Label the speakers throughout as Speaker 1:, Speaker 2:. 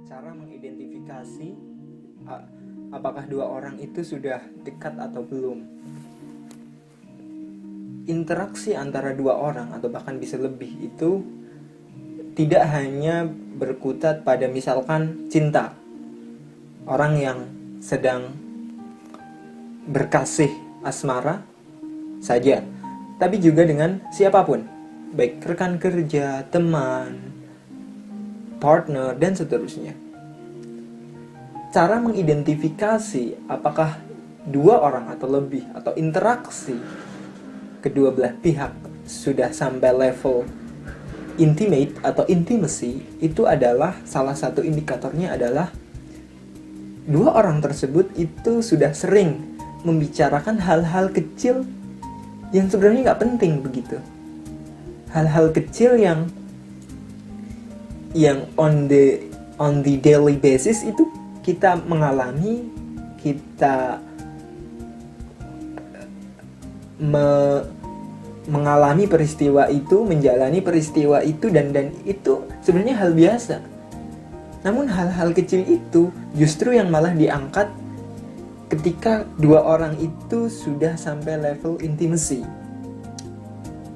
Speaker 1: cara mengidentifikasi apakah dua orang itu sudah dekat atau belum. Interaksi antara dua orang atau bahkan bisa lebih itu tidak hanya berkutat pada misalkan cinta, orang yang sedang berkasih asmara saja, tapi juga dengan siapapun, baik rekan kerja, teman, partner, dan seterusnya. Cara mengidentifikasi apakah dua orang atau lebih atau interaksi kedua belah pihak sudah sampai level intimate atau intimacy itu adalah salah satu indikatornya adalah dua orang tersebut itu sudah sering membicarakan hal-hal kecil yang sebenarnya nggak penting begitu. Hal-hal kecil yang on the daily basis itu kita mengalami, kita mengalami peristiwa itu, menjalani peristiwa itu, dan itu sebenarnya hal biasa. Namun hal-hal kecil itu justru yang malah diangkat ketika dua orang itu sudah sampai level intimacy.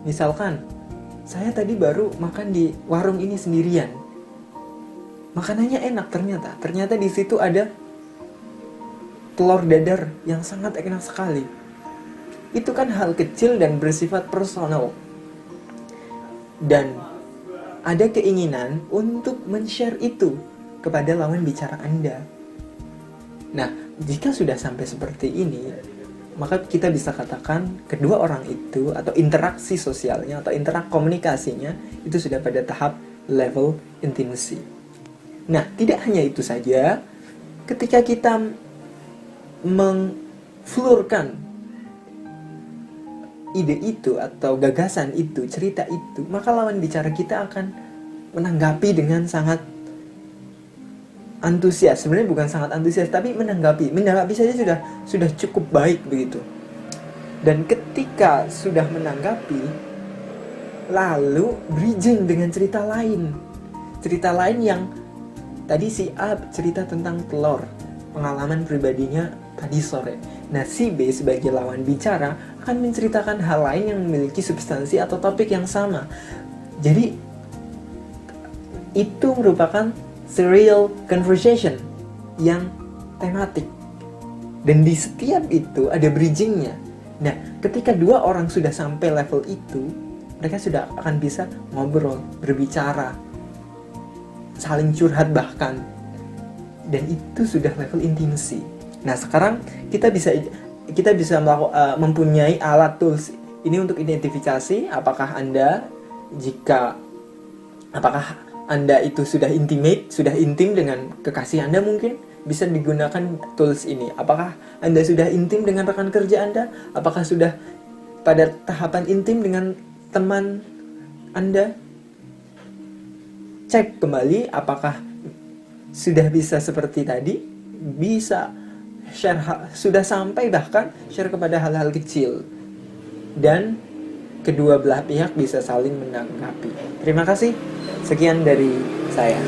Speaker 1: Misalkan, saya tadi baru makan di warung ini sendirian. Makanannya enak ternyata. Ternyata di situ ada telur dadar yang sangat enak sekali. Itu kan hal kecil dan bersifat personal. Dan ada keinginan untuk men-share itu kepada lawan bicara Anda. Nah, jika sudah sampai seperti ini, maka kita bisa katakan kedua orang itu atau interaksi sosialnya atau komunikasinya itu sudah pada tahap level intimacy. Nah, tidak hanya itu saja, ketika kita mengflurkan ide itu atau gagasan itu, cerita itu, maka lawan bicara kita akan menanggapi dengan sangat antusias. Sebenarnya bukan sangat antusias, tapi menanggapi saja sudah cukup baik begitu. Dan ketika sudah menanggapi, lalu bridging dengan cerita lain yang tadi si A cerita tentang telur, pengalaman pribadinya tadi sore. Nah, si B sebagai lawan bicara akan menceritakan hal lain yang memiliki substansi atau topik yang sama. Jadi itu merupakan serial conversation yang tematik. Dan di setiap itu ada bridgingnya. Nah, ketika dua orang sudah sampai level itu, mereka sudah akan bisa ngobrol, berbicara, saling curhat bahkan. Dan itu sudah level intimacy. Nah, sekarang kita bisa mempunyai alat tools ini untuk identifikasi apakah Anda itu sudah intimate, sudah intim dengan kekasih Anda, mungkin bisa digunakan tools ini. Apakah Anda sudah intim dengan rekan kerja Anda? Apakah sudah pada tahapan intim dengan teman Anda? Cek kembali apakah sudah bisa seperti tadi, bisa share, sudah sampai bahkan share kepada hal-hal kecil, dan kedua belah pihak bisa saling menanggapi. Terima kasih. Sekian dari saya.